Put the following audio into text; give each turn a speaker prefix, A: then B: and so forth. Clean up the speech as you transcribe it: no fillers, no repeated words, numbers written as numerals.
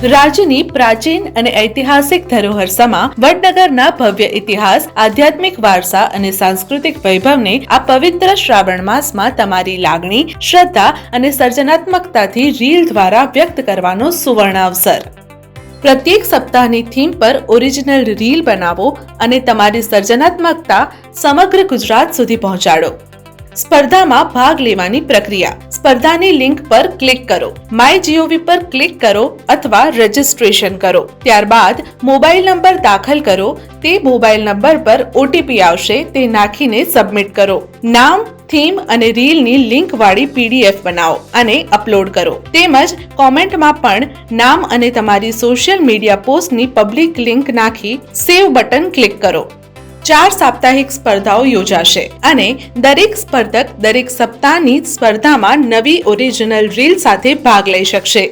A: રાજ્યની પ્રાચીન અને ઐતિહાસિક ધરોહર સમા વડનગરના ભવ્ય ઇતિહાસ, આધ્યાત્મિક વારસા અને સાંસ્કૃતિક વૈભવને આ પવિત્ર શ્રાવણ માસમાં તમારી લાગણી, શ્રદ્ધા અને સર્જનાત્મકતાથી રીલ દ્વારા વ્યક્ત કરવાનો સુવર્ણ અવસર. પ્રત્યેક સપ્તાહની થીમ પર ઓરિજિનલ રીલ બનાવો અને તમારી સર્જનાત્મકતા સમગ્ર ગુજરાત સુધી પહોંચાડો. સ્પર્ધામાં ભાગ લેવાની પ્રક્રિયા. સ્પર્ધાની લિંક પર ક્લિક કરો, MyGov પર ક્લિક કરો અથવા રજીસ્ટ્રેશન કરો. ત્યારબાદ મોબાઈલ નંબર દાખલ કરો. તે મોબાઈલ નંબર પર OTP આવશે, તે નાખીને સબમિટ કરો. નામ, થીમ અને રીલની લિંક વાળી PDF બનાવો અને અપલોડ કરો. તેમજ કોમેન્ટમાં પણ નામ અને તમારી સોશિયલ મીડિયા પોસ્ટની પબ્લિક લિંક નાખી સેવ બટન ક્લિક કરો. 4 સાપ્તાહિક સ્પર્ધાઓ યોજાશે અને દરેક સ્પર્ધક દરેક સપ્તાહની સ્પર્ધામાં નવી ઓરિજિનલ રીલ સાથે ભાગ લઈ શકશે.